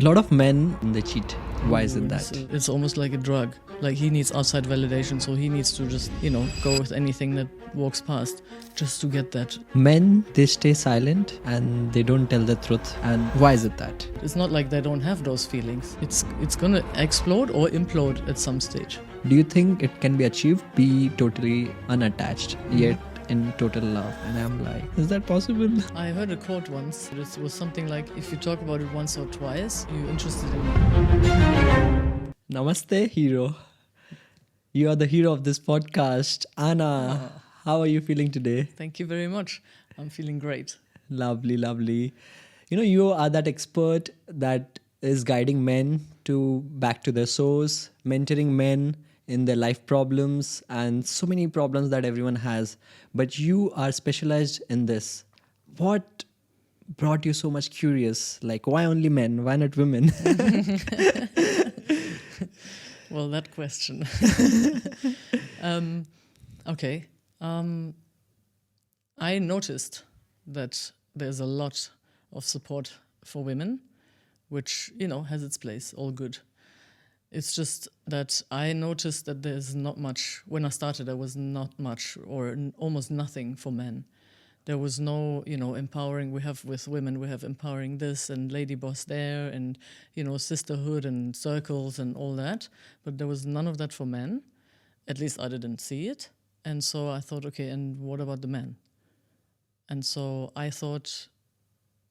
A lot of men, they cheat. Why is it It's, that? it's almost like a drug. Like he needs outside validation, so he needs to just, go with anything that walks past just to get that. Men, they stay silent and they don't tell the truth. And why is it that? It's not like they don't have those feelings. It's gonna explode or implode at some stage. Do you think it can be achieved? Be totally unattached, yet in total love. And I'm like, is that possible? I heard a quote once. It was something like, if you talk about it once or twice, you're interested in. Namaste Hero. You are the hero of this podcast. Anna, how are you feeling today? Thank you very much. I'm feeling great. Lovely, lovely. You are that expert that is guiding men to back to their source, mentoring men in their life problems and so many problems that everyone has. But you are specialized in this. What brought you so much curious? Like, why only men? Why not women? Well, that question. Okay. I noticed that there's a lot of support for women, which, has its place, all good. It's just that I noticed that there's not much. When I started, there was not much or almost nothing for men. There was no, empowering. With women, we have empowering this and lady boss there and, sisterhood and circles and all that. But there was none of that for men. At least I didn't see it. And so I thought, okay, and what about the men? And so I thought,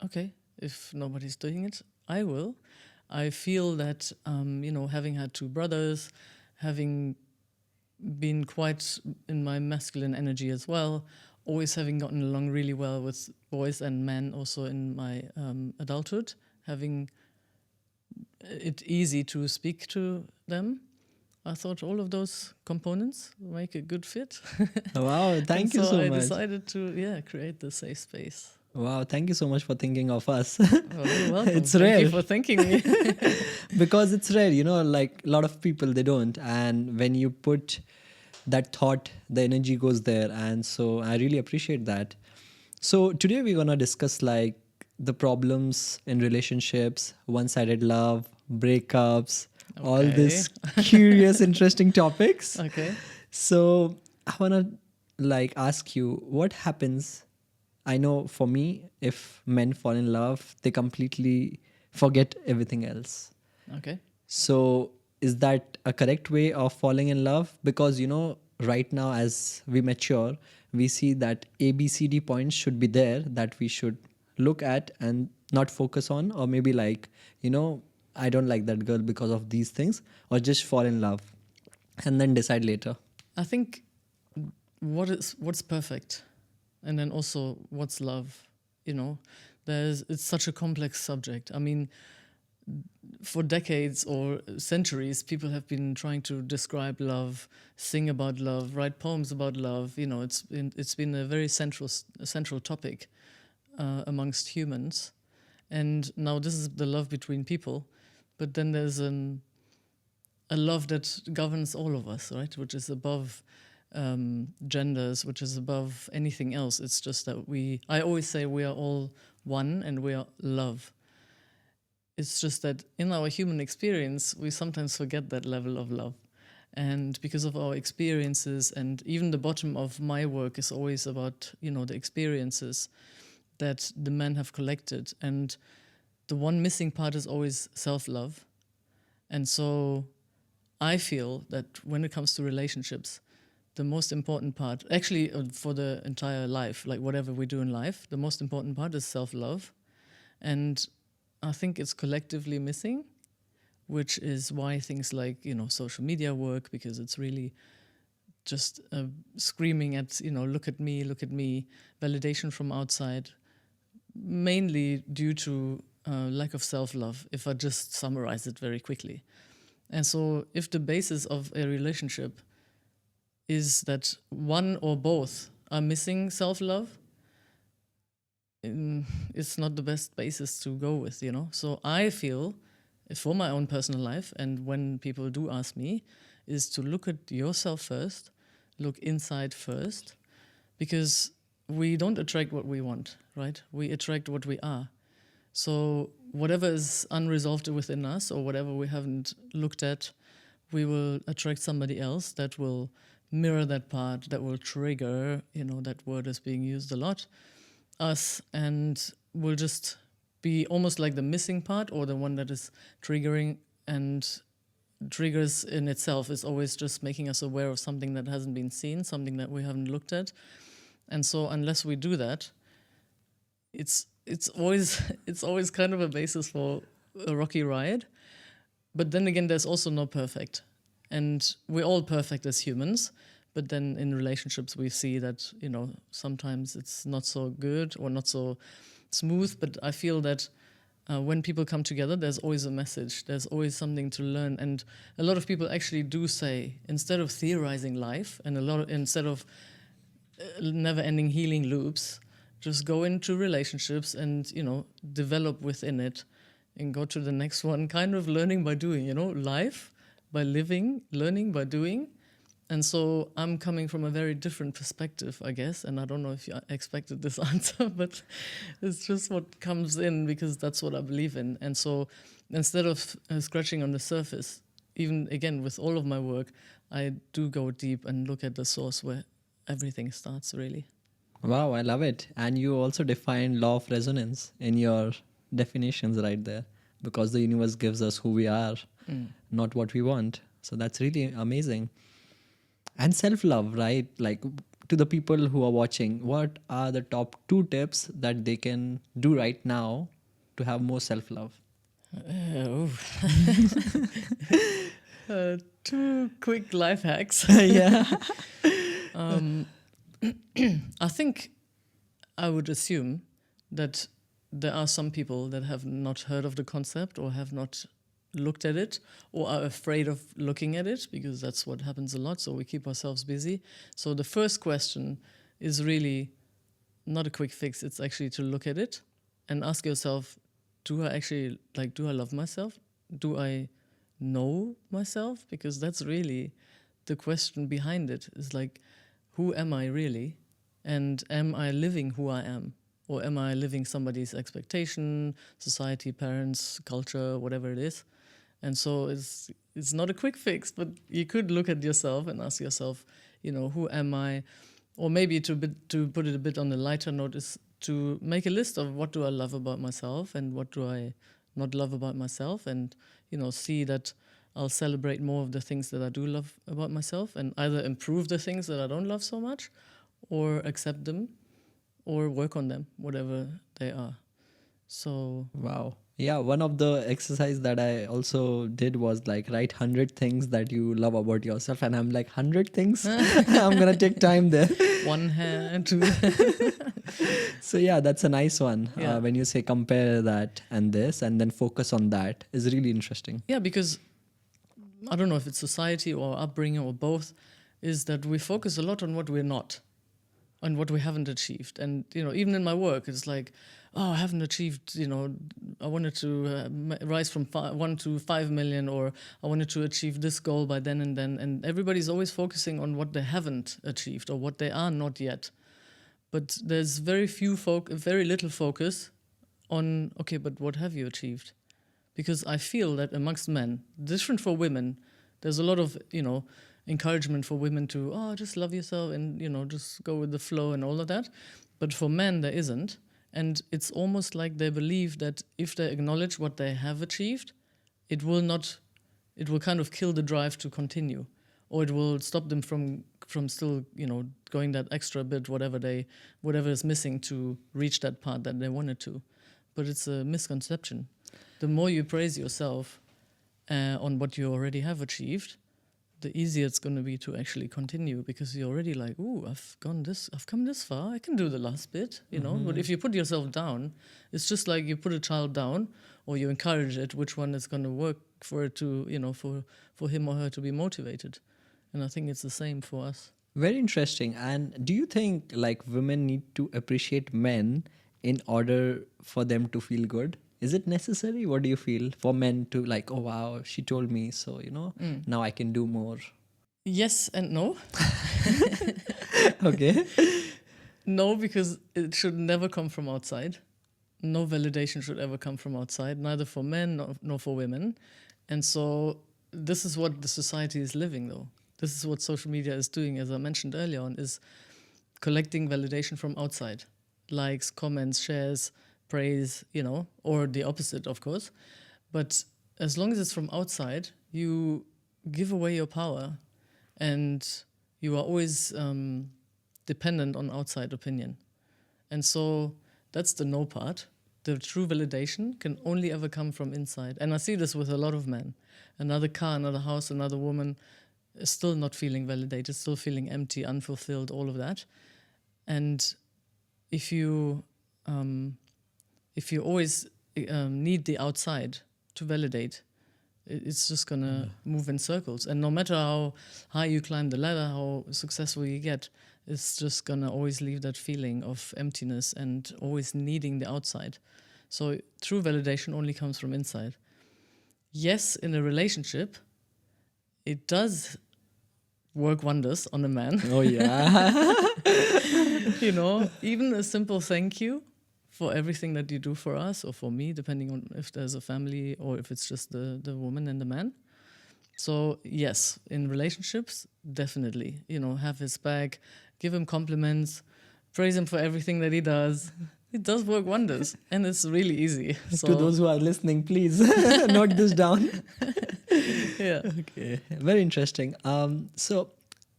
okay, if nobody's doing it, I will. I feel that, having had two brothers, having been quite in my masculine energy as well, always having gotten along really well with boys and men also in my adulthood, having it easy to speak to them. I thought all of those components make a good fit. Wow, thank you so I much. decided to, create the safe space. Wow, thank you so much for thinking of us. Well, you're welcome. It's Thank rare. you for thanking me. Because it's rare, like a lot of people, they don't. And when you put that thought, the energy goes there. And so I really appreciate that. So today we're going to discuss like the problems in relationships, one-sided love, breakups, all these curious, interesting topics. Okay. So I want to like ask you, what happens? I know for me, if men fall in love, they completely forget everything else. Okay. So is that a correct way of falling in love? Because, right now as we mature, we see that ABCD points should be there that we should look at and not focus on, or maybe like, I don't like that girl because of these things, or just fall in love and then decide later. I think what's perfect, and then also what's love. It's such a complex subject. I mean, for decades or centuries, people have been trying to describe love, sing about love, write poems about love. It's been a very central topic amongst humans, and now this is the love between people. But then there's a love that governs all of us, right? Which is above genders, which is above anything else. It's just that I always say we are all one and we are love. It's just that in our human experience, we sometimes forget that level of love. And because of our experiences, and even the bottom of my work is always about, the experiences that the men have collected. And the one missing part is always self-love. And so I feel that when it comes to relationships, the most important part, actually for the entire life, like whatever we do in life, the most important part is self-love. And I think it's collectively missing, which is why things like, social media work, because it's really just screaming at, look at me, validation from outside, mainly due to lack of self-love, if I just summarize it very quickly. And so if the basis of a relationship is that one or both are missing self-love, it's not the best basis to go with, So I feel, for my own personal life, and when people do ask me, is to look at yourself first, look inside first, because we don't attract what we want, right? We attract what we are. So whatever is unresolved within us or whatever we haven't looked at, we will attract somebody else that will mirror that part, that will trigger, that word is being used a lot, us, and will just be almost like the missing part or the one that is triggering. And triggers in itself is always just making us aware of something that hasn't been seen, something that we haven't looked at. And so unless we do that, it's always it's always kind of a basis for a rocky ride. But then again, there's also no perfect, and we're all perfect as humans. But then in relationships, we see that sometimes it's not so good or not so smooth. But I feel that when people come together, there's always a message. There's always something to learn, and a lot of people actually do say, instead of theorizing life and instead of never-ending healing loops, just go into relationships and develop within it, and go to the next one. Kind of learning by doing, life by living, learning by doing. And so I'm coming from a very different perspective, I guess. And I don't know if you expected this answer, but it's just what comes in because that's what I believe in. And so instead of scratching on the surface, even again with all of my work, I do go deep and look at the source where everything starts, really. Wow, I love it. And you also define law of resonance in your definitions right there, because the universe gives us who we are, not what we want. So that's really amazing. And self-love, right? Like, to the people who are watching, what are the top 2 tips that they can do right now to have more self-love? Two quick life hacks. Yeah. I think I would assume that there are some people that have not heard of the concept or have not looked at it or are afraid of looking at it, because that's what happens a lot. So we keep ourselves busy. So the first question is really not a quick fix. It's actually to look at it and ask yourself, do I love myself? Do I know myself? Because that's really the question behind it, is like, who am I really? And am I living who I am? Or am I living somebody's expectation, society, parents, culture, whatever it is? And so it's not a quick fix, but you could look at yourself and ask yourself, who am I? Or maybe to put it a bit on the lighter note is to make a list of what do I love about myself and what do I not love about myself, and see that I'll celebrate more of the things that I do love about myself and either improve the things that I don't love so much or accept them or work on them, whatever they are. So Wow. Yeah, one of the exercise that I also did was like write 100 things that you love about yourself, and I'm like, 100 things? I'm gonna take time there. one hand, two. So yeah, that's a nice one. Yeah. When you say compare that and this and then focus on that is really interesting. Yeah, because I don't know if it's society or upbringing or both, is that we focus a lot on what we're not, on what we haven't achieved. And, even in my work, it's like, I haven't achieved, I wanted to rise from 1 to 5 million, or I wanted to achieve this goal by then and then. And everybody's always focusing on what they haven't achieved or what they are not yet. But there's very little focus on, okay, but what have you achieved? Because I feel that amongst men, different for women, there's a lot of, encouragement for women to, just love yourself and, just go with the flow and all of that. But for men, there isn't. And it's almost like they believe that if they acknowledge what they have achieved, it will kind of kill the drive to continue, or it will stop them from still, going that extra bit, whatever is missing to reach that part that they wanted to. But it's a misconception. The more you praise yourself on what you already have achieved, the easier it's going to be to actually continue, because you're already like, ooh, I've come this far, I can do the last bit, But if you put yourself down, it's just like you put a child down or you encourage it, which one is going to work for it to, for him or her to be motivated. And I think it's the same for us. Very interesting. And do you think like women need to appreciate men in order for them to feel good? Is it necessary? What do you feel for men to like, oh, wow, she told me, so, now I can do more? Yes and no. Okay. No, because it should never come from outside. no validation should ever come from outside, neither for men nor for women. And so this is what the society is living, though. This is what social media is doing, as I mentioned earlier on, is collecting validation from outside. Likes, comments, shares, praise, or the opposite, of course. But as long as it's from outside, you give away your power, and you are always dependent on outside opinion. And so that's the no part. The true validation can only ever come from inside. And I see this with a lot of men. Another car, another house, another woman is still not feeling validated, still feeling empty, unfulfilled, all of that. And if you always need the outside to validate, it's just gonna move in circles. And no matter how high you climb the ladder, how successful you get, it's just gonna always leave that feeling of emptiness and always needing the outside. So true validation only comes from inside. Yes, in a relationship, it does work wonders on a man. Oh, yeah. Even a simple thank you for everything that you do for us, or for me, depending on if there's a family or if it's just the woman and the man. So yes, in relationships, definitely, have his back, give him compliments, praise him for everything that he does. It does work wonders, and it's really easy. So, to those who are listening, please note this down. Yeah. Okay. Very interesting. So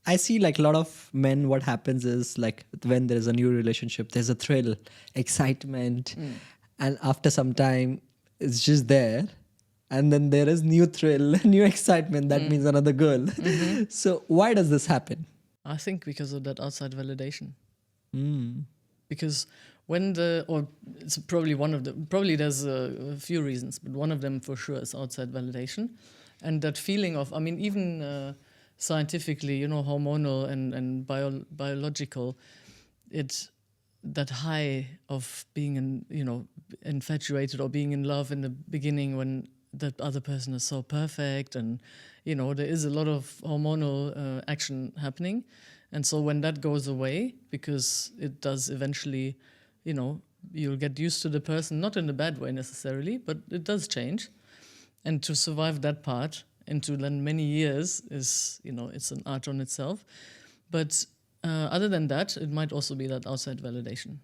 I see like a lot of men, what happens is like when there is a new relationship, there's a thrill, excitement. And after some time, it's just there. And then there is new thrill, new excitement. That means another girl. So why does this happen? I think because of that outside validation. Mm. Because it's probably probably there's a few reasons, but one of them for sure is outside validation. And that feeling of, even scientifically, hormonal and biological, that high of being infatuated or being in love in the beginning when that other person is so perfect, and there is a lot of hormonal action happening. And so when that goes away, because it does eventually, you'll get used to the person, not in a bad way necessarily, but it does change. And to survive that part into then many years is, it's an art on itself. But other than that, it might also be that outside validation.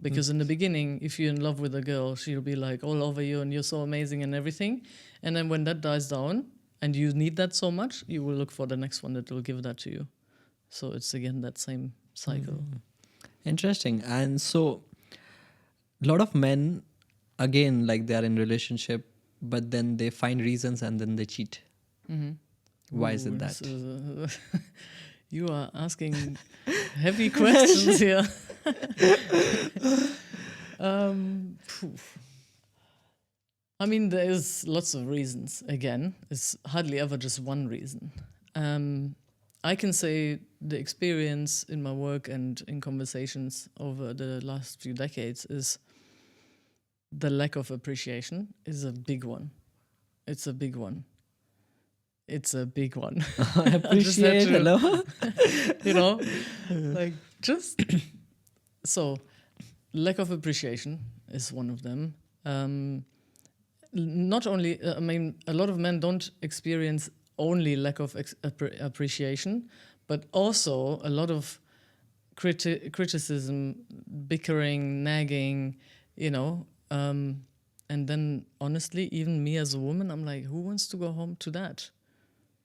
Because in the beginning, if you're in love with a girl, she'll be like all over you and you're so amazing and everything. And then when that dies down and you need that so much, you will look for the next one that will give that to you. So it's again that same cycle. Interesting. And so a lot of men, again, like they are in relationship, but then they find reasons and then they cheat. Why is it that? You are asking heavy questions here. There is lots of reasons. Again, it's hardly ever just one reason. I can say the experience in my work and in conversations over the last few decades is the lack of appreciation is a big one. It's a big one. It's a big one. Appreciate, hello? So lack of appreciation is one of them. Not only, a lot of men don't experience only lack of appreciation, but also a lot of criticism, bickering, nagging, and then honestly, even me as a woman, I'm like, who wants to go home to that?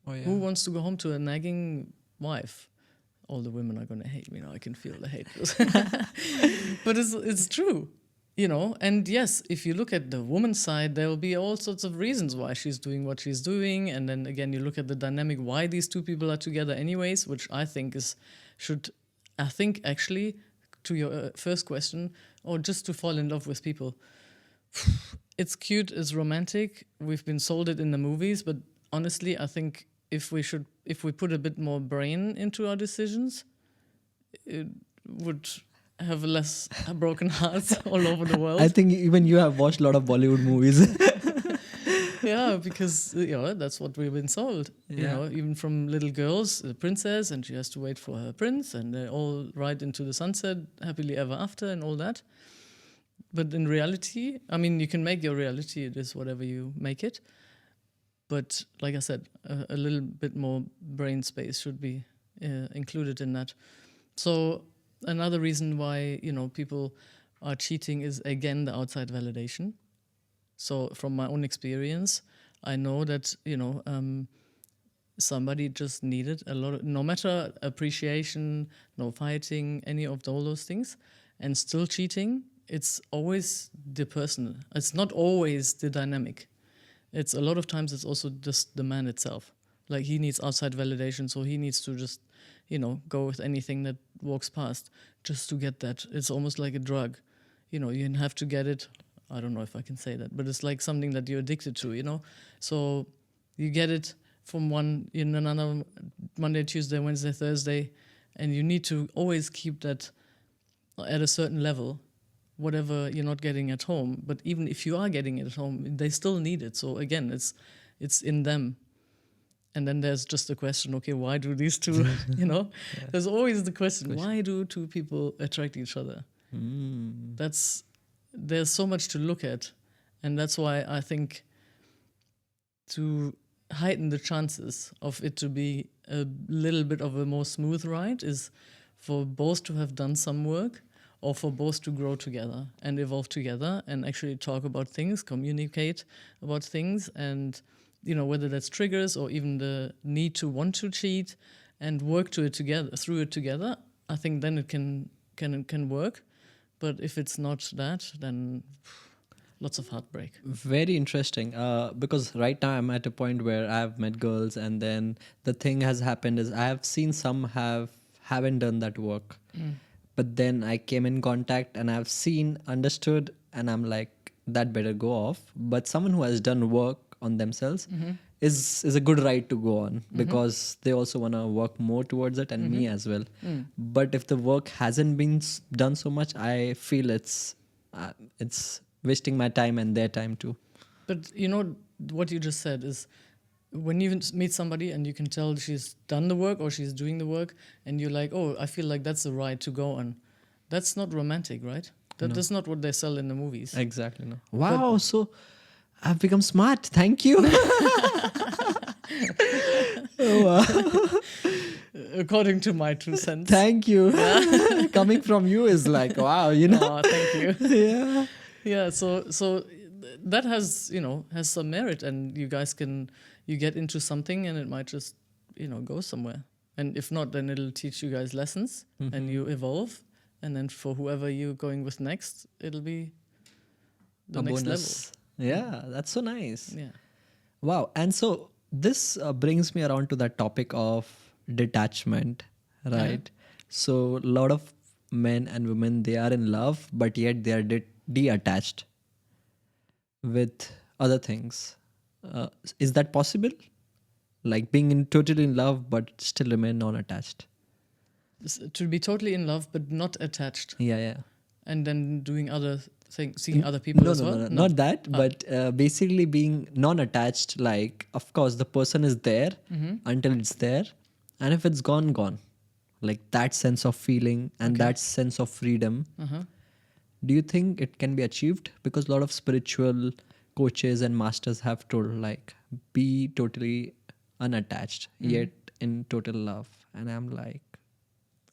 Oh, yeah. Who wants to go home to a nagging wife? All the women are going to hate me now. I can feel the hate. But it's true, And yes, if you look at the woman's side, there will be all sorts of reasons why she's doing what she's doing. And then again, you look at the dynamic, why these two people are together anyways, which I think actually, to your first question, or just to fall in love with people. It's cute, it's romantic. We've been sold it in the movies, but honestly, I think if we put a bit more brain into our decisions, it would have less broken hearts all over the world. I think even you have watched a lot of Bollywood movies. Yeah, because that's what we've been sold. Yeah. Even from little girls, the princess, and she has to wait for her prince, and they all ride into the sunset happily ever after, and all that. But in reality, I mean, you can make your reality, it is whatever you make it. But like I said, a little bit more brain space should be included in that. So another reason why, people are cheating is, again, the outside validation. So from my own experience, I know that, somebody just needed a lot of, no matter appreciation, no fighting, any of all those things, and still cheating, it's always the person. It's not always the dynamic. It's a lot of times it's also just the man itself. Like, he needs outside validation, so he needs to just, go with anything that walks past just to get that. It's almost like a drug. You have to get it. I don't know if I can say that, but it's like something that you're addicted to. So you get it from one in another, Monday, Tuesday, Wednesday, Thursday, and you need to always keep that at a certain level, whatever you're not getting at home. But even if you are getting it at home, they still need it. So again, it's in them. And then there's just the question, okay, why do these two, Yeah. There's always the question, why do two people attract each other? Mm. There's so much to look at. And that's why I think to heighten the chances of it to be a little bit of a more smooth ride is for both to have done some work, or for both to grow together and evolve together and actually talk about things, communicate about things, and whether that's triggers or even the need to want to cheat, and work through it together. I think then it can work. But if it's not that, then lots of heartbreak. Very interesting. Because right now I'm at a point where I've met girls, and then the thing has happened is I have seen some haven't done that work. But then I came in contact and I've seen, understood, and I'm like, that better go off. But someone who has done work on themselves is a good ride to go on, because they also want to work more towards it, and me as well. But if the work hasn't been done so much, I feel it's wasting my time and their time too. But what you just said is, when you meet somebody and you can tell she's done the work or she's doing the work, and you're like, oh, I feel like that's the ride to go on. That's not romantic, right? That's not what they sell in the movies. Exactly. No. Wow. So I've become smart. Thank you. Oh, wow. According to my 2 cents. Thank you. Coming from you is like, wow, Oh, thank you. Yeah. Yeah, so that has some merit, and you guys you get into something and it might just go somewhere. And if not, then it'll teach you guys lessons, and you evolve, and then for whoever you're going with next, it'll be the A next bonus. Yeah, that's so nice. level. Yeah. Wow. And so this brings me around to that topic of detachment, right? So a lot of men and women, they are in love, but yet they are detached with other things. Is that possible? Like being totally in love, but still remain non-attached. To be totally in love but not attached, Yeah, yeah. and then doing other things, seeing other people No, as no, well. no, no, not that, but basically being non-attached. Like, of course, the person is there until it's there, and if it's gone, gone. Like that sense of feeling and that sense of freedom. Do you think it can be achieved? Because a lot of spiritual coaches and masters have told, like, be totally unattached yet in total love, and I'm like,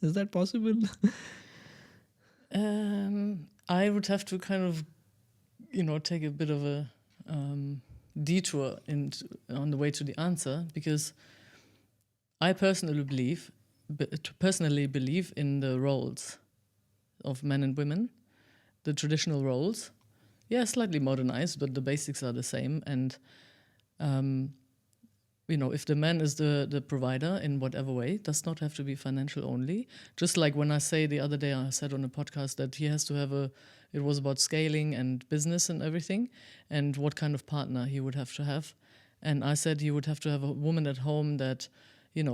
is that possible? I would have to kind of, take a bit of a detour on the way to the answer, because I personally believe in the roles of men and women, the traditional roles. Yeah, slightly modernized, but the basics are the same. And if the man is the provider in whatever way, it does not have to be financial only. Just like when I say the other day, I said on a podcast that he has to have it was about scaling and business and everything, and what kind of partner he would have to have. And I said he would have to have a woman at home that,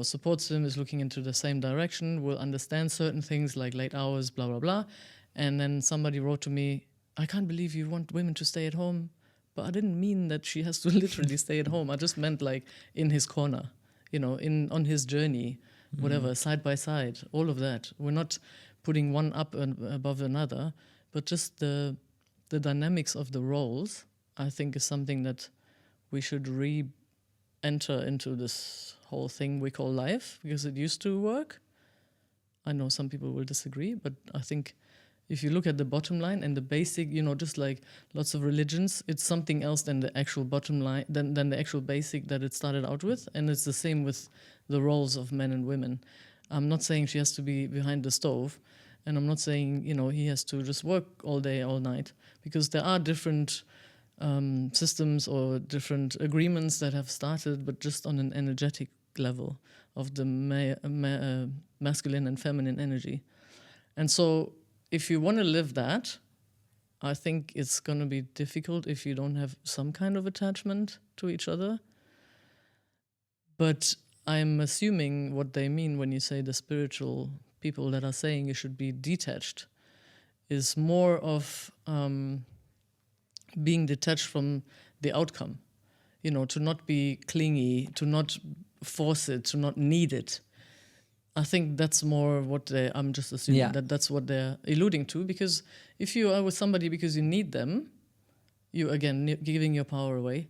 supports him, is looking into the same direction, will understand certain things like late hours, blah, blah, blah. And then somebody wrote to me, I can't believe you want women to stay at home. But I didn't mean that she has to literally stay at home. I just meant like in his corner, on his journey, whatever, side by side, all of that. We're not putting one up and above another, but just the the dynamics of the roles, I think, is something that we should re-enter into this whole thing we call life, because it used to work. I know some people will disagree, but I think if you look at the bottom line and the basic, just like lots of religions, it's something else than the actual bottom line, than the actual basic that it started out with. And it's the same with the roles of men and women. I'm not saying she has to be behind the stove, and I'm not saying, he has to just work all day, all night, because there are different systems or different agreements that have started, but just on an energetic level of the masculine and feminine energy. And so if you want to live that, I think it's going to be difficult if you don't have some kind of attachment to each other. But I'm assuming what they mean when you say the spiritual people that are saying you should be detached is more of being detached from the outcome, to not be clingy, to not force it, to not need it. I think that's more what I'm just assuming that's what they're alluding to, because if you are with somebody because you need them, you again giving your power away.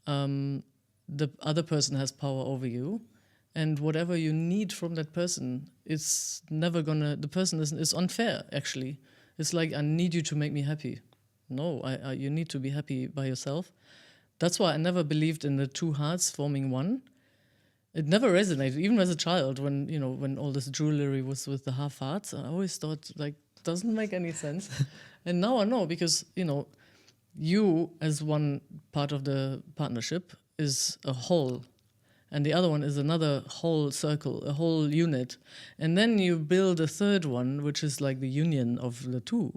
The other person has power over you, and whatever you need from that person, it's never gonna. The person is unfair. Actually, it's like, I need you to make me happy. No, you need to be happy by yourself. That's why I never believed in the two hearts forming one. It never resonated, even as a child, when all this jewelry was with the half hearts. I always thought, like, doesn't make any sense. And now I know, because, you as one part of the partnership is a whole, and the other one is another whole circle, a whole unit. And then you build a third one, which is like the union of the two,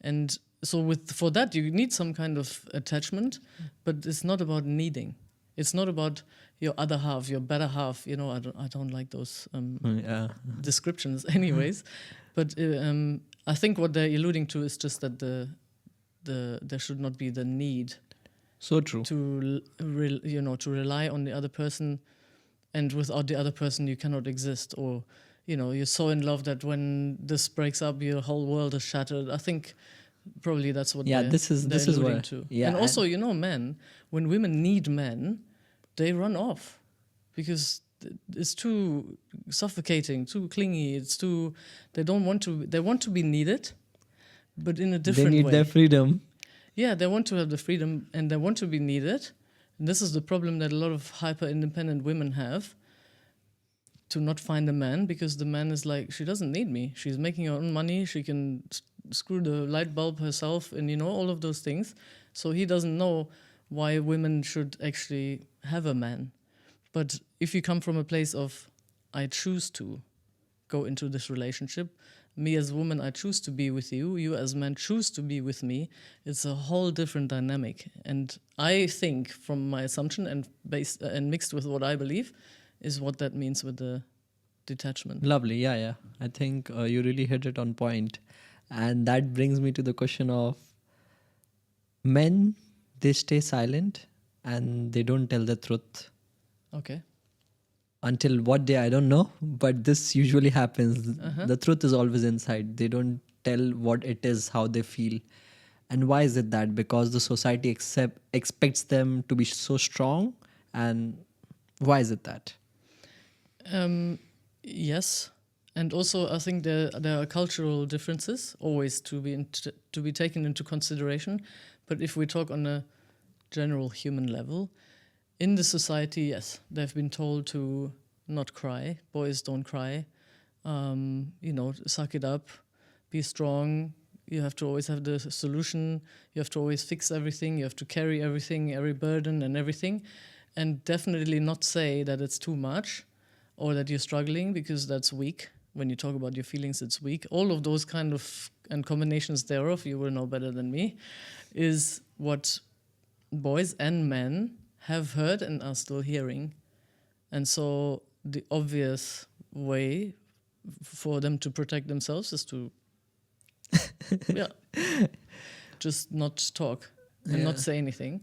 And so for that, you need some kind of attachment, but it's not about needing. It's not about your other half, your better half. I don't like those descriptions, anyways. But I think what they're alluding to is just that there should not be the need. So true. To rely on the other person, and without the other person you cannot exist. Or you're so in love that when this breaks up, your whole world is shattered. I think probably that's what this is alluding what, to. yeah. And also, men, when women need men, they run off because it's too suffocating, too clingy. It's too. They don't want to. They want to be needed, but in a different way. They need their freedom. Yeah, they want to have the freedom, and they want to be needed. And this is the problem that a lot of hyper-independent women have, to not find a man, because the man is like, she doesn't need me. She's making her own money. She can screw the light bulb herself, and all of those things. So he doesn't know why women should actually have a man. But if you come from a place of, I choose to go into this relationship, me as a woman, I choose to be with you, you as man choose to be with me, it's a whole different dynamic. And I think, from my assumption and mixed with what I believe, is what that means with the detachment. Lovely, yeah. I think you really hit it on point. And that brings me to the question of men, they stay silent and they don't tell the truth. Okay. Until what day, I don't know, but this usually happens. The truth is always inside. They don't tell what it is, how they feel. And why is it that? Because the society expects them to be so strong. And why is it that? Yes. And also, I think there are cultural differences always to be taken into consideration. But if we talk on a general human level, in the society, yes, they've been told to not cry. Boys don't cry. Suck it up, be strong. You have to always have the solution. You have to always fix everything. You have to carry everything, every burden and everything. And definitely not say that it's too much or that you're struggling, because that's weak. When you talk about your feelings, it's weak. All of those kind of and combinations thereof, you will know better than me, is what boys and men have heard and are still hearing. And so the obvious way for them to protect themselves is to just not talk and not say anything.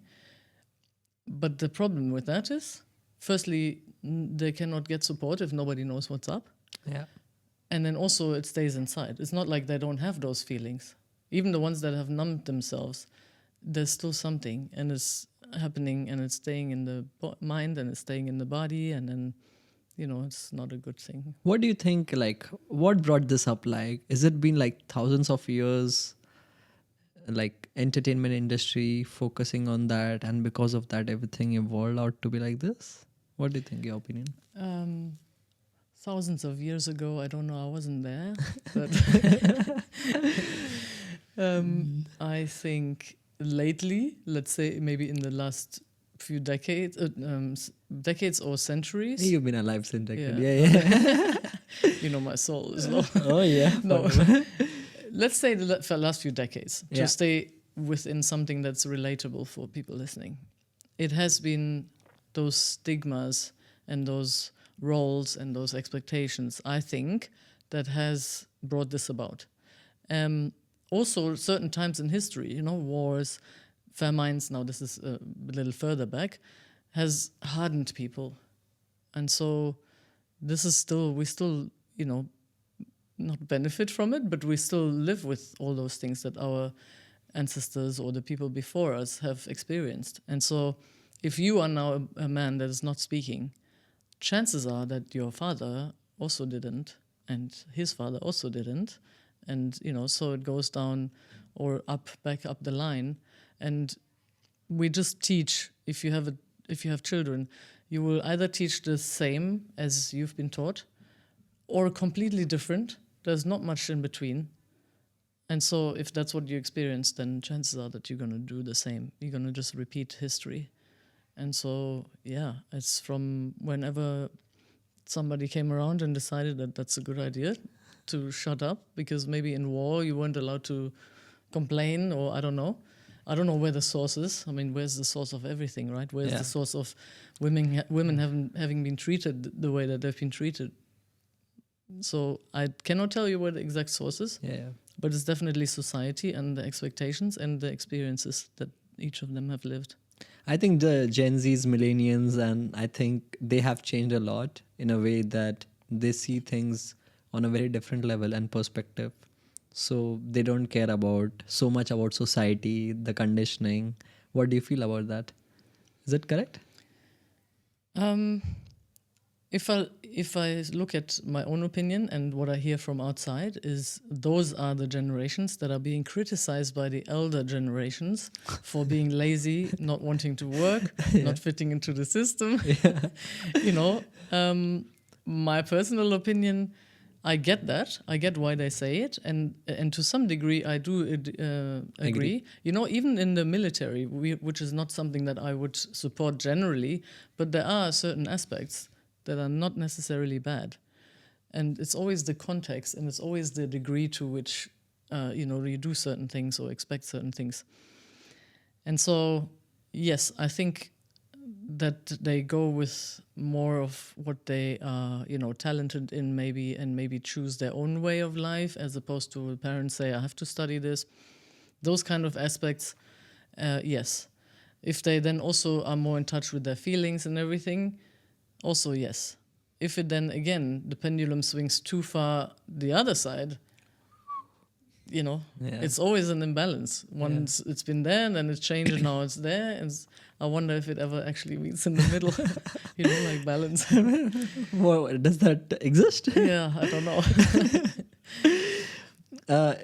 But the problem with that is, firstly, they cannot get support if nobody knows what's up. Yeah. And then also it stays inside. It's not like they don't have those feelings. Even the ones that have numbed themselves, there's still something, and it's happening, and it's staying in the mind, and it's staying in the body, and then it's not a good thing. What do you think, like, what brought this up? Like, is it been like thousands of years, like entertainment industry focusing on that, and because of that everything evolved out to be like this? What do you think, your opinion? Thousands of years ago, I don't know, I wasn't there, but I think lately, let's say maybe in the last few decades, decades or centuries. You've been alive since decade. Yeah. My soul as well. Oh yeah. No, let's say the last few decades, to stay within something that's relatable for people listening. It has been those stigmas and those roles and those expectations, I think, that has brought this about. Also, certain times in history, wars, famines, now this is a little further back, has hardened people. And so this is still, we still, not benefit from it, but we still live with all those things that our ancestors or the people before us have experienced. And so if you are now a man that is not speaking, chances are that your father also didn't, and his father also didn't. And, so it goes down or back up the line. And we just teach, if you have children, you will either teach the same as you've been taught or completely different. There's not much in between. And so if that's what you experience, then chances are that you're going to do the same. You're going to just repeat history. And so, it's from whenever somebody came around and decided that that's a good idea to shut up, because maybe in war you weren't allowed to complain, or I don't know. I don't know where the source is. I mean, where's the source of everything, right? Where's the source of women having been treated the way that they've been treated? So I cannot tell you where the exact source is, but it's definitely society and the expectations and the experiences that each of them have lived. I think the Gen Zs, millennials, and I think they have changed a lot in a way that they see things on a very different level and perspective. So they don't care so much about society, the conditioning. What do you feel about that? Is it correct? If I look at my own opinion and what I hear from outside, is those are the generations that are being criticized by the elder generations for being lazy, not wanting to work, not fitting into the system. My personal opinion, I get that. I get why they say it, and to some degree I do agree. Even in the military, which is not something that I would support generally, but there are certain aspects that are not necessarily bad. And it's always the context, and it's always the degree to which you do certain things or expect certain things. And so, yes, I think that they go with more of what they are, talented in, maybe choose their own way of life, as opposed to parents say, I have to study this. Those kind of aspects, yes. If they then also are more in touch with their feelings and everything, also yes. If it then, again, the pendulum swings too far the other side, it's always an imbalance. Once it's been there, and then it's changed, and now it's there. And I wonder if it ever actually meets in the middle, like balance. Well, does that exist? Yeah, I don't know.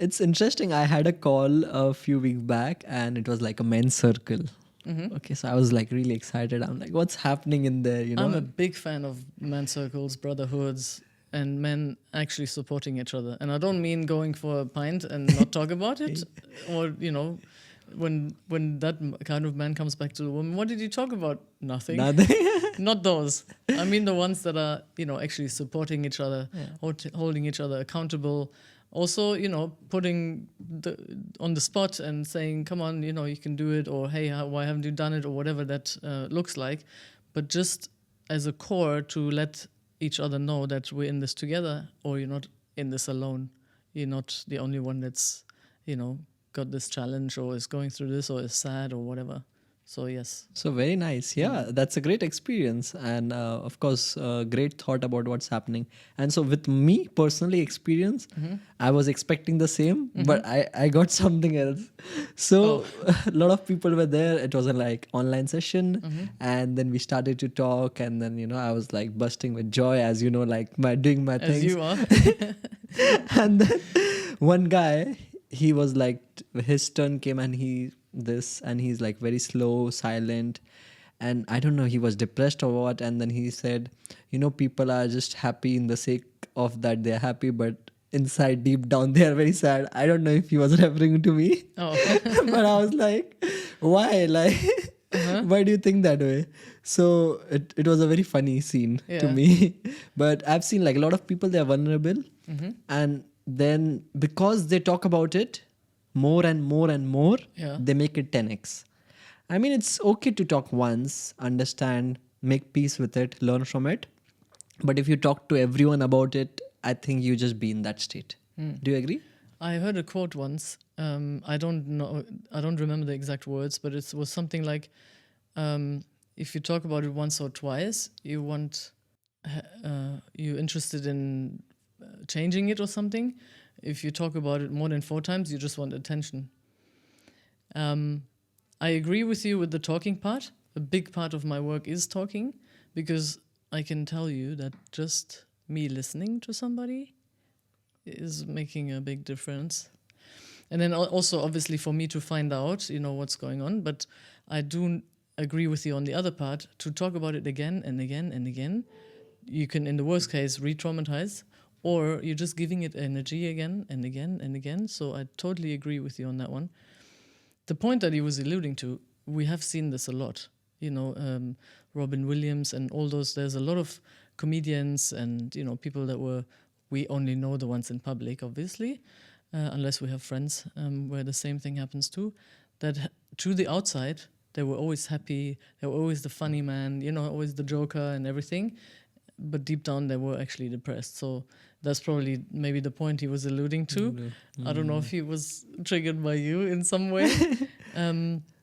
It's interesting. I had a call a few weeks back, and it was like a men's circle. Mm-hmm. Okay, so I was like really excited. I'm like, what's happening in there? I'm a big fan of men's circles, brotherhoods, and men actually supporting each other. And I don't mean going for a pint and not talk about it, or when that kind of man comes back to the woman, what did you talk about? Nothing. Not those. I mean the ones that are actually supporting each other, holding each other accountable. Also, putting on the spot and saying, come on, you can do it, or hey, why haven't you done it, or whatever that looks like. But just as a core to let each other know that we're in this together, or you're not in this alone. You're not the only one that's, got this challenge, or is going through this, or is sad, or whatever. So yes. So very nice. Yeah, that's a great experience, and of course, great thought about what's happening. And so, with me personally, experience, I was expecting the same, but I got something else. So a lot of people were there. It was a like online session, and then we started to talk, and then I was like bursting with joy, as like doing my As things. you are. And then one guy, he was like, his turn came, and he's like very slow, silent, and I don't know, he was depressed or what. And then he said, people are just happy in the sake of that they're happy, but inside, deep down, they are very sad. I don't know if he was referring to me. Oh. But I was like, why, like, why do you think that way? So it was a very funny scene to Yeah. me. But I've seen like a lot of people, they're vulnerable, and then because they talk about it more and more and more, Yeah. they make it 10x. I mean, it's okay to talk once, understand, make peace with it, learn from it. But if you talk to everyone about it, I think you just be in that state. Do you agree? I heard a quote once. I don't know. I don't remember the exact words, but it was something like, "If you talk about it once or twice, you're interested in changing it or something. If you talk about it more than 4 times, you just want attention." I agree with you with the talking part. A big part of my work is talking, because I can tell you that just me listening to somebody is making a big difference. And then also, obviously, for me to find out, what's going on. But I do agree with you on the other part, to talk about it again and again and again. You can, in the worst case, re-traumatize, or you're just giving it energy again and again and again. So I totally agree with you on that one. The point that he was alluding to, we have seen this a lot. Robin Williams and all those. There's a lot of comedians and people that we only know the ones in public, obviously, unless we have friends where the same thing happens too. That to the outside, they were always happy. They were always the funny man, always the joker and everything. But deep down, they were actually depressed. So that's probably maybe the point he was alluding to. I don't know if he was triggered by you in some way.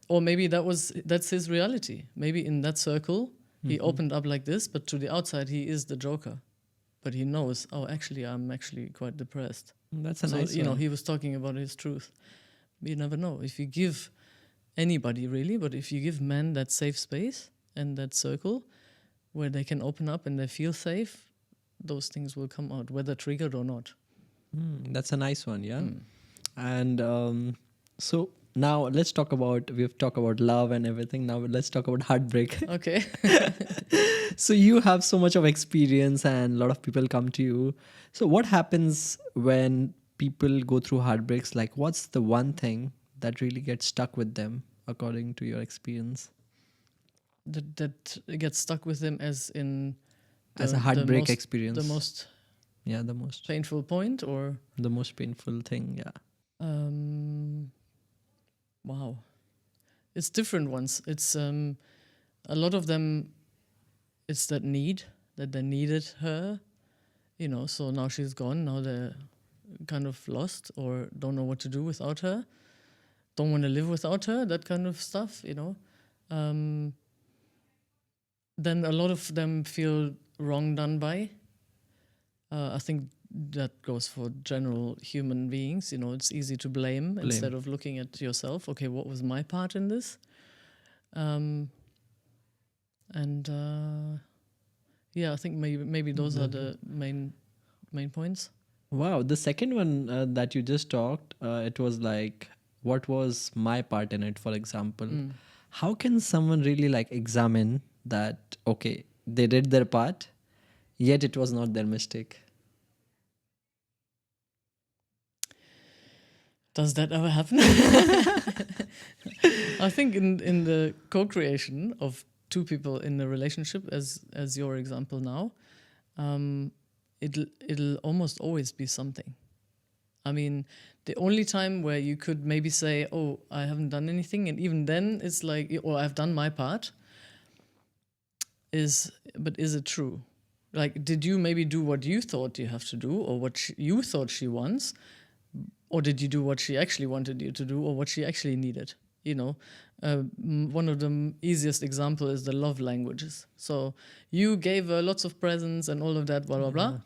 Or maybe that's his reality. Maybe in that circle, he opened up like this, but to the outside, he is the joker. But he knows, actually, I'm actually quite depressed. That's a So, nice one. he was talking about his truth. You never know. If you give anybody, really, but if you give men that safe space and that circle where they can open up and they feel safe, those things will come out, whether triggered or not. That's a nice one, yeah. And so now let's talk about, we've talked about love and everything. Now let's talk about heartbreak. Okay. So you have so much of experience and a lot of people come to you. So what happens when people go through heartbreaks? Like, what's the one thing that really gets stuck with them according to your experience? that gets stuck with them as in As a heartbreak most, experience. the most Yeah, the most painful point, or the most painful thing, yeah. Wow, it's different ones. It's a lot of them, it's that need that they needed her, so now she's gone, now they're kind of lost or don't know what to do without her, don't want to live without her, that kind of stuff. Then a lot of them feel wrong done by. I think that goes for general human beings. It's easy to blame instead of looking at yourself. Okay, what was my part in this? Yeah, I think maybe those are the main points. Wow, the second one that you just talked, it was like, what was my part in it, for example? How can someone really like examine that, okay, they did their part, yet it was not their mistake? Does that ever happen? I think in the co-creation of two people in a relationship, as your example now, it'll almost always be something. I mean, the only time where you could maybe say, "Oh, I haven't done anything," and even then it's like, "Oh, I've done my part." But is it true? Like, did you maybe do what you thought you have to do, or what you thought she wants, or did you do what she actually wanted you to do, or what she actually needed? You know, one of the easiest example is the love languages. So you gave her lots of presents and all of that, blah blah blah,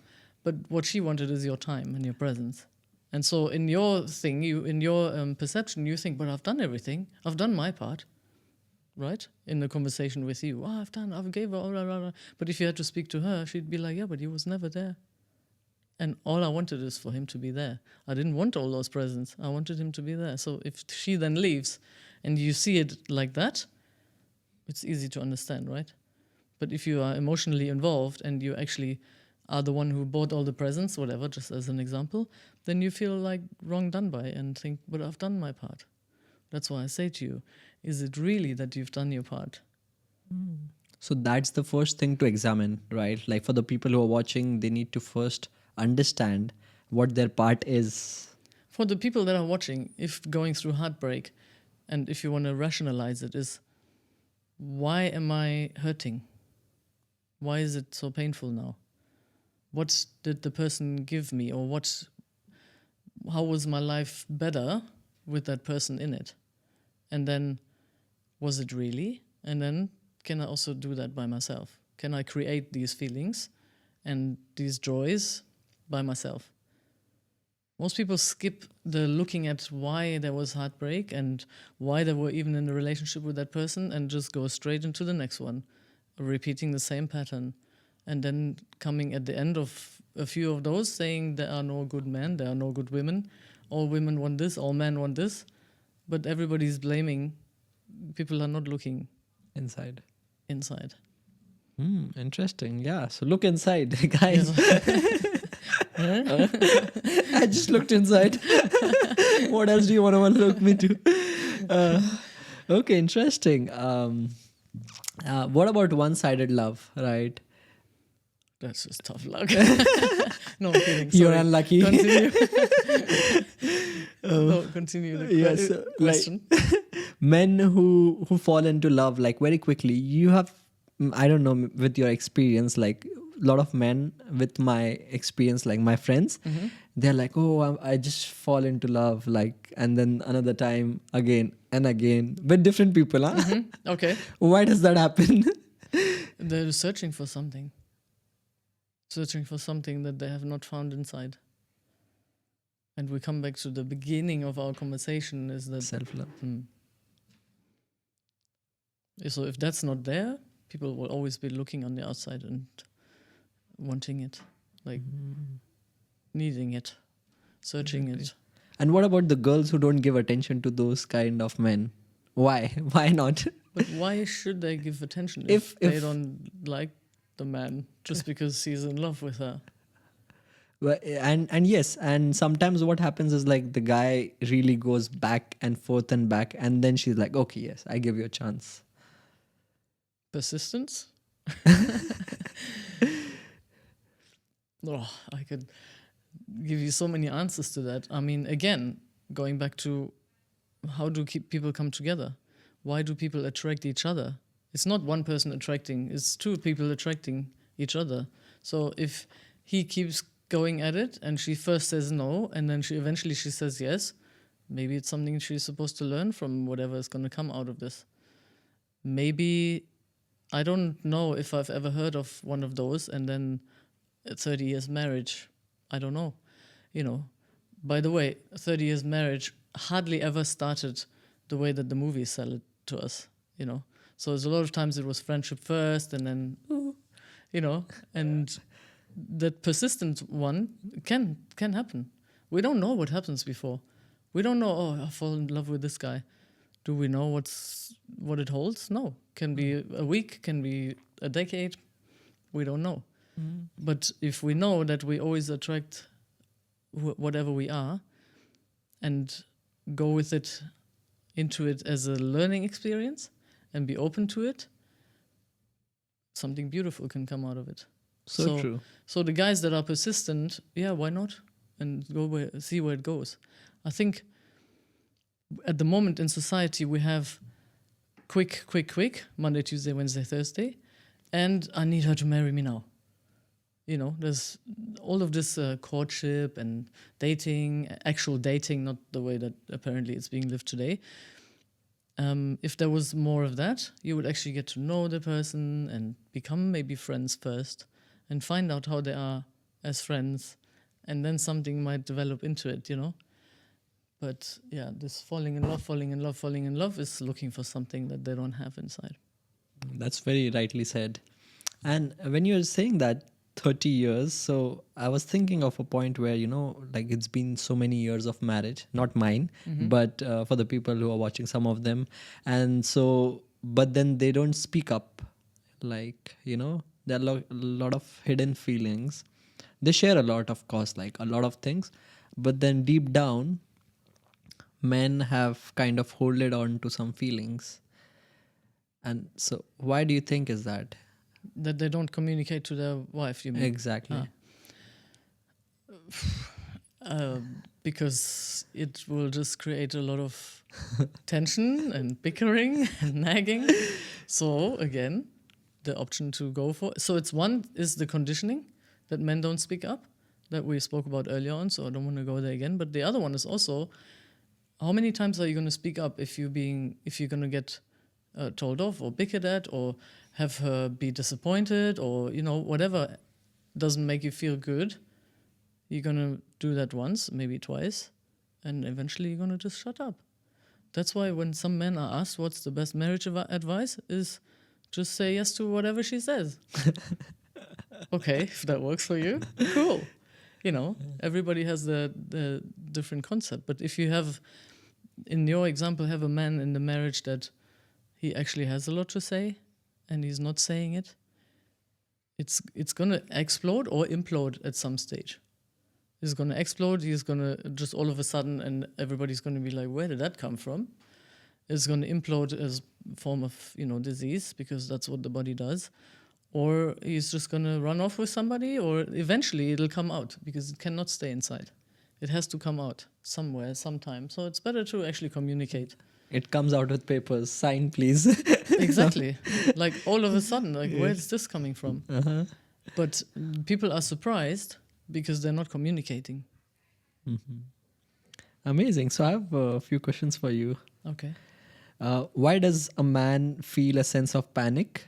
but what she wanted is your time and your presence. And so in your thing, in your perception, you think, but I've done everything. I've done my part, right? In the conversation with you, I've gave her, blah, blah, blah. But if you had to speak to her, she'd be like, yeah, but he was never there. And all I wanted is for him to be there. I didn't want all those presents. I wanted him to be there. So if she then leaves and you see it like that, it's easy to understand, right? But if you are emotionally involved and you actually are the one who bought all the presents, whatever, just as an example, then you feel like wrong done by and think, but I've done my part. That's why I say to you, is it really that you've done your part? So that's the first thing to examine, right? Like for the people who are watching, they need to first understand what their part is. For the people that are watching, if going through heartbreak, and if you want to rationalize it, is why am I hurting? Why is it so painful now? What did the person give me, or how was my life better with that person in it? And then, was it really? And then, can I also do that by myself? Can I create these feelings and these joys by myself? Most people skip the looking at why there was heartbreak and why they were even in a relationship with that person and just go straight into the next one, repeating the same pattern. And then coming at the end of a few of those saying there are no good men, there are no good women, all women want this, all men want this, but everybody's blaming, people are not looking Inside. Interesting. Yeah. So look inside, guys. I just looked inside. What else do you want to look me to? Okay, interesting. What about one-sided love, right? That's just tough luck. No, I'm kidding. You're Sorry. unlucky. Continue. No, continue the Yes, question. Men who fall into love like very quickly. You have, I don't know, with your experience, like a lot of men with my experience, like my friends, they're like, oh, I just fall into love, like, and then another time again and again with different people. Huh? Okay. Why does that happen? They're searching for something. Searching for something that they have not found inside. And we come back to the beginning of our conversation is that Self-love. So if that's not there, people will always be looking on the outside and wanting it, like needing it, searching it. And what about the girls who don't give attention to those kind of men? Why? Why not? But why should they give attention If- they if- don't like the man just because he's in love with her? Well, and yes, and sometimes what happens is like the guy really goes back and forth and back, and then she's like, okay, yes, I give you a chance. Persistence? Oh, I could give you so many answers to that. I mean, again, going back to how do people come together? Why do people attract each other? It's not one person attracting, it's two people attracting each other. So if he keeps going at it and she first says no and then she eventually says yes, maybe it's something she's supposed to learn from whatever is going to come out of this. Maybe, I don't know if I've ever heard of one of those and then 30 years marriage. I don't know. By the way, 30 years marriage hardly ever started the way that the movies sell it to us, So there's a lot of times it was friendship first and then, and that persistent one can happen. We don't know what happens before. We don't know, I fall in love with this guy. Do we know what it holds? No. Can be a week, can be a decade. We don't know. But if we know that we always attract whatever we are and go with it into it as a learning experience and be open to it, something beautiful can come out of it. So true. So the guys that are persistent, yeah, why not? And see where it goes. I think at the moment in society we have quick, Monday, Tuesday, Wednesday, Thursday, and I need her to marry me now. There's all of this courtship and dating, actual dating, not the way that apparently it's being lived today. If there was more of that, you would actually get to know the person and become maybe friends first and find out how they are as friends. And then something might develop into it, you know? But yeah, this falling in love, falling in love, falling in love is looking for something that they don't have inside. That's very rightly said. And when you're saying that 30 years, so I was thinking of a point where, like it's been so many years of marriage, not mine, but for the people who are watching, some of them. And so, but then they don't speak up. Like, there are a lot of hidden feelings. They share a lot, of course, like a lot of things. But then deep down, men have kind of holded on to some feelings. And so, why do you think is that? That they don't communicate to their wife, you mean? Exactly. Because it will just create a lot of tension and bickering and nagging. So again, the option to go for. So it's one is the conditioning that men don't speak up that we spoke about earlier on. So I don't want to go there again. But the other one is also, how many times are you going to speak up if you're going to get told off or bickered at or have her be disappointed or whatever doesn't make you feel good? You're going to do that once, maybe twice, and eventually you're going to just shut up. That's why when some men are asked what's the best marriage advice is just say yes to whatever she says. Okay, if that works for you, cool. Everybody has the different concept. But if you have, in your example, have a man in the marriage that he actually has a lot to say and he's not saying it, it's going to explode or implode at some stage. He's going to explode. He's going to just all of a sudden, and everybody's going to be like, where did that come from? It's going to implode as a form of, disease, because that's what the body does. Or he's just going to run off with somebody, or eventually it'll come out, because it cannot stay inside. It has to come out somewhere, sometime. So it's better to actually communicate. It comes out with papers. Sign, please. Exactly. Like all of a sudden, like, where is this coming from? Uh-huh. But people are surprised because they're not communicating. Mm-hmm. Amazing. So I have a few questions for you. Okay. Why does a man feel a sense of panic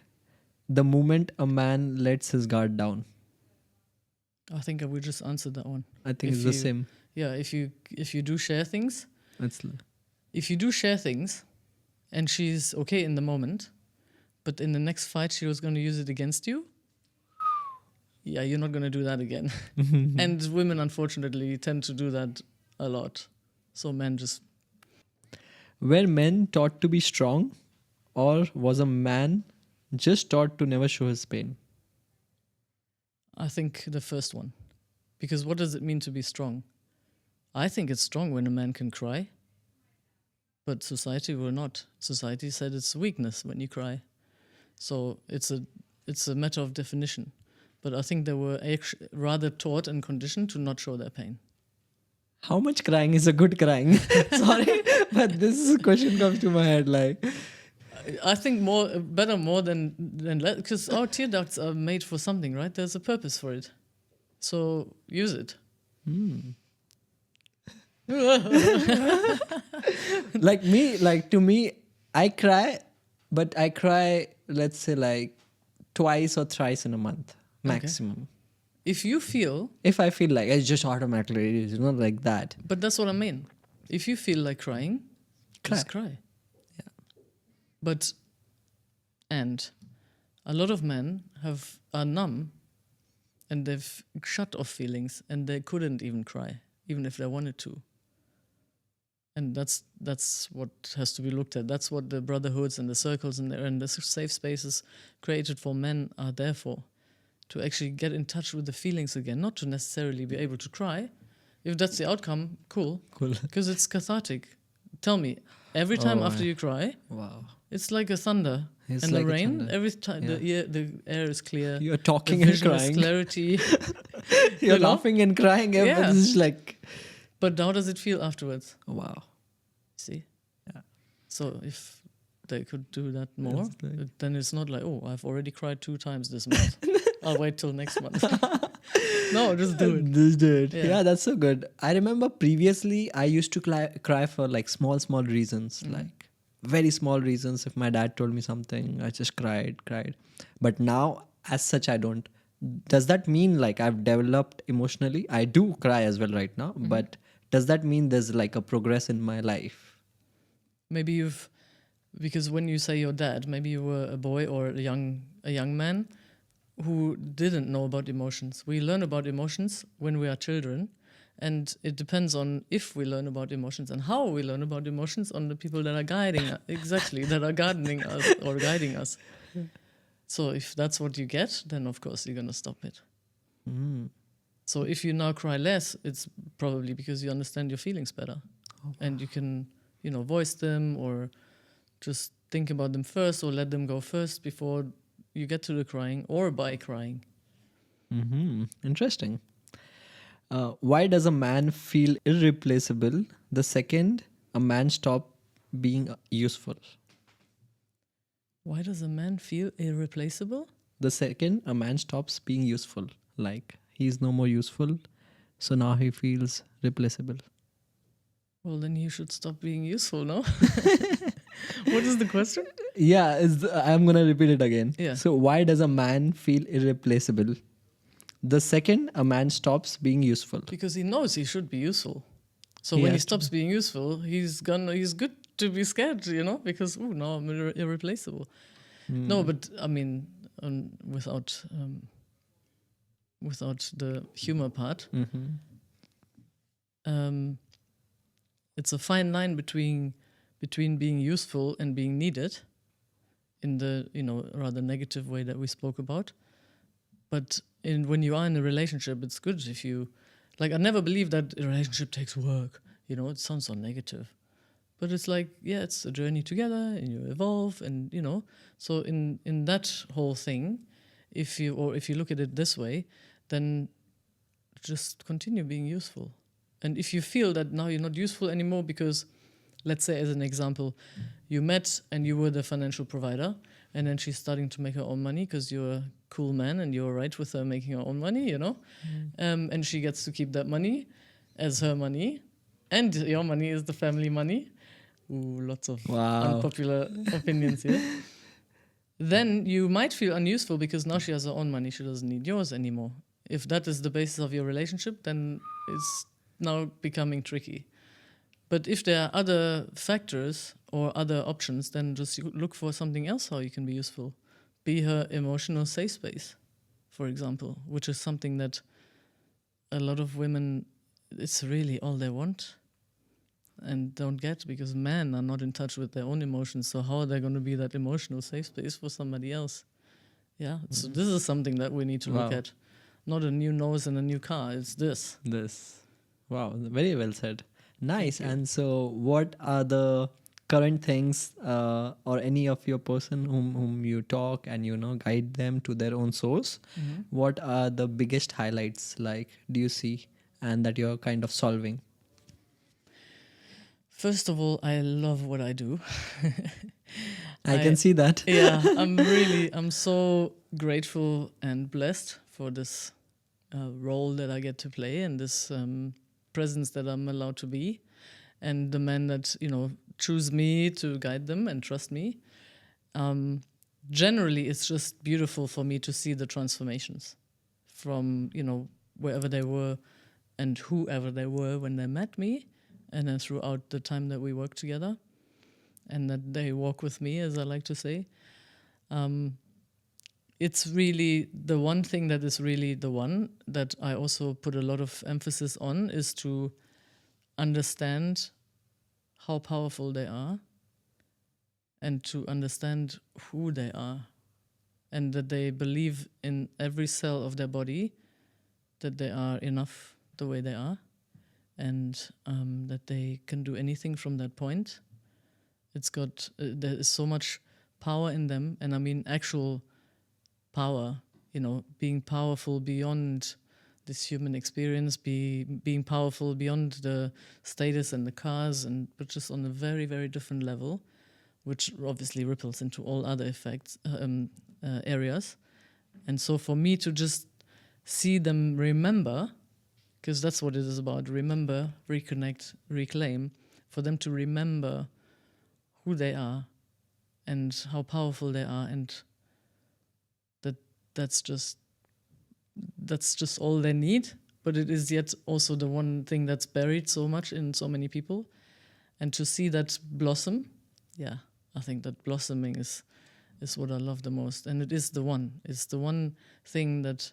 the moment a man lets his guard down? I think we just answered that one. I think it's the same. Yeah, if you do share things, if you do share things, and she's okay in the moment, but in the next fight she was going to use it against you, yeah, you're not going to do that again. And women, unfortunately, tend to do that a lot. So men just... Were men taught to be strong, or was a man just taught to never show his pain? I think the first one. Because what does it mean to be strong? I think it's strong when a man can cry. But society will not. Society said it's a weakness when you cry. So it's a matter of definition. But I think they were rather taught and conditioned to not show their pain. How much crying is a good crying? Sorry, but this question comes to my head like... I think better more than less, because our tear ducts are made for something, right? There's a purpose for it. So use it. To me, I cry, but I cry, let's say like twice or thrice in a month, maximum. Okay. If I feel like it's just automatically, it's not like that. But that's what I mean. If you feel like crying, just cry. But, and a lot of men are numb and they've shut off feelings and they couldn't even cry, even if they wanted to. And that's what has to be looked at. That's what the brotherhoods and the circles and the safe spaces created for men are there for. To actually get in touch with the feelings again, not to necessarily be able to cry. If that's the outcome, cool. Because it's cathartic. Tell me, every time after you cry, wow, it's like a thunder. It's and like the rain, thunder. Every time the air is clear. You're talking the and vision crying. Is clarity. You're laughing and crying. Yeah. It's like... But how does it feel afterwards? Wow. See? Yeah. So if they could do that more, then it's not like, oh, I've already cried 2 times this month. I'll wait till next month. No, just do it. Just do it. Yeah, that's so good. I remember previously I used to cry for like small reasons. Like very small reasons. If my dad told me something, I just cried. But now, as such, I don't. Does that mean like I've developed emotionally? I do cry as well right now, but does that mean there's like a progress in my life? Maybe you've, because when you say your dad, maybe you were a boy or a young man who didn't know about emotions. We learn about emotions when we are children, and it depends on if we learn about emotions and how we learn about emotions on the people that are guiding us, exactly, that are gardening us or guiding us. So if that's what you get, then of course you're going to stop it. So if you now cry less, it's probably because you understand your feelings better, and you can, voice them or just think about them first or let them go first before you get to the crying or by crying. Interesting. Why does a man feel irreplaceable the second a man stop being useful? Why does a man feel irreplaceable? The second a man stops being useful, like he's no more useful, so now he feels replaceable. Well, then he should stop being useful, no? What is the question? Yeah, I'm gonna repeat it again. Yeah. So why does a man feel irreplaceable the second a man stops being useful? Because he knows he should be useful. So He when he has to stops being useful, he's good to be scared, because now I'm irreplaceable. No, but I mean, without the humor part, it's a fine line between being useful and being needed, in the rather negative way that we spoke about. But when you are in a relationship, it's good if you, like, I never believe that a relationship takes work. It sounds so negative, but it's like, yeah, it's a journey together, and you evolve, and so in that whole thing, if you look at it this way, then just continue being useful. And if you feel that now you're not useful anymore because, let's say as an example, you met and you were the financial provider, and then she's starting to make her own money because you're a cool man and you're right with her making her own money, and she gets to keep that money as her money, and your money is the family money. Ooh, lots of unpopular opinions here. Then you might feel unuseful because now she has her own money. She doesn't need yours anymore. If that is the basis of your relationship, then it's now becoming tricky. But if there are other factors or other options, then just look for something else how you can be useful. Be her emotional safe space, for example, which is something that a lot of women, it's really all they want and don't get, because men are not in touch with their own emotions. So how are they going to be that emotional safe space for somebody else? Yeah, so this is something that we need to look at. Not a new nose and a new car, it's this. Wow, very well said. Nice. And so what are the current things or any of your person whom you talk and guide them to their own source? What are the biggest highlights, like, do you see and that you're kind of solving? First of all, I love what I do. I can see that. Yeah, I'm so grateful and blessed for this role that I get to play, and this presence that I'm allowed to be, and the men that choose me to guide them and trust me. Generally, it's just beautiful for me to see the transformations from wherever they were and whoever they were when they met me, and then throughout the time that we work together, and that they walk with me, as I like to say. It's really the one thing that is really the one that I also put a lot of emphasis on, is to understand how powerful they are and to understand who they are, and that they believe in every cell of their body that they are enough the way they are, and that they can do anything from that point. It's got there is so much power in them, and I mean actual power, being powerful beyond this human experience, being powerful beyond the status and the cars, but just on a very, very different level, which obviously ripples into all other effects areas. And so for me to just see them remember, because that's what it is about: remember, reconnect, reclaim. For them to remember who they are and how powerful they are, and that's just all they need. But it is yet also the one thing that's buried so much in so many people, and to see that blossom, yeah, I think that blossoming is what I love the most, and it's the one thing that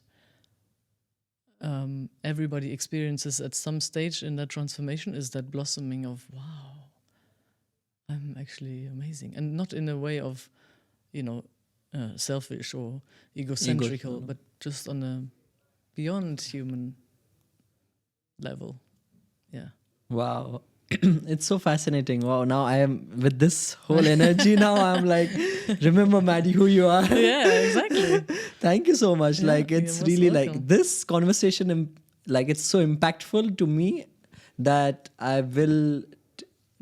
everybody experiences at some stage in that transformation, is that blossoming of, wow, I'm actually amazing, and not in a way of, selfish or egocentrical, but just on a beyond human level. Yeah. Wow. It's so fascinating. Wow. Now I am with this whole energy. Now I'm like, remember, Maddy, who you are. Yeah, exactly. Thank you so much. Yeah, Like, it's you're most really welcome. like this conversation, like, it's so impactful to me that I will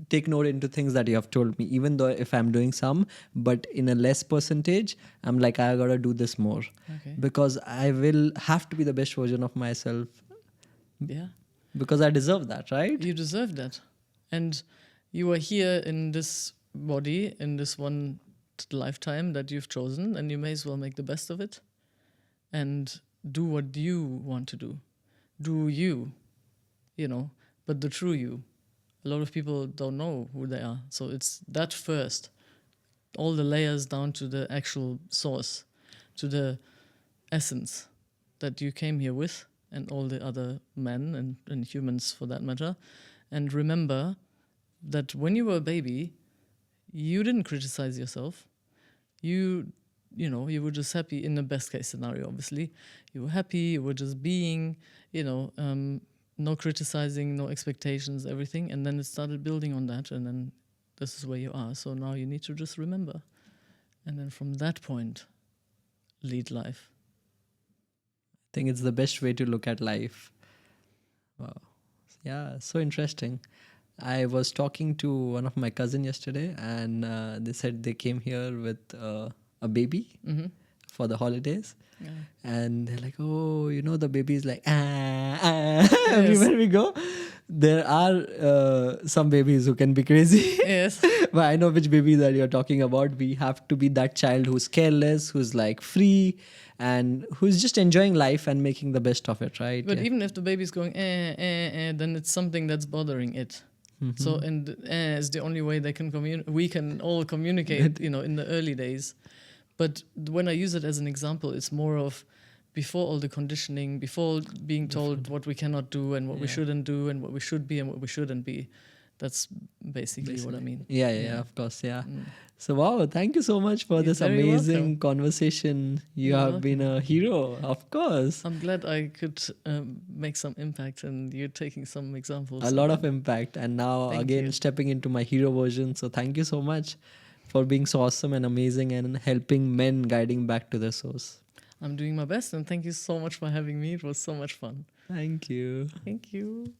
take note into things that you have told me, even though if I'm doing some, but in a less percentage, I'm like, I gotta do this more Okay. because I will have to be the best version of myself Yeah. because I deserve that, right? You deserve that. And you are here in this body, in this one lifetime that you've chosen, and you may as well make the best of it and do what you want to do. Do you, but the true you. A lot of people don't know who they are. So it's that first. All the layers down to the actual source, to the essence that you came here with, and all the other men and humans for that matter. And remember that when you were a baby, you didn't criticize yourself. You were just happy in the best case scenario, obviously. You were happy, you were just being, no criticizing, no expectations, everything. And then it started building on that, and then this is where you are. So now you need to just remember. And then from that point, lead life. I think it's the best way to look at life. Wow. Yeah, so interesting. I was talking to one of my cousin yesterday, and they said they came here with a baby for the holidays. Yeah. And they're like, oh, the baby is like, everywhere we go. There are some babies who can be crazy. Yes. But I know which baby that you're talking about. We have to be that child who's careless, who's like free, and who's just enjoying life and making the best of it, right? But Yeah. even if the baby's going, then it's something that's bothering it. So, and is the only way they can we can all communicate, in the early days. But when I use it as an example, it's more of before all the conditioning, before being told what we cannot do and what we shouldn't do and what we should be and what we shouldn't be. That's basically what I mean. Yeah, of course, yeah. So, wow, thank you so much for You're this very amazing welcome. conversation. You You're have been a hero, of course. I'm glad I could make some impact, and you're taking some examples. A lot of impact. And now, Thank again, you. stepping into my hero version. So, thank you so much for being so awesome and amazing and helping men guiding back to their source. I'm doing my best, and thank you so much for having me. It was so much fun. Thank you. Thank you.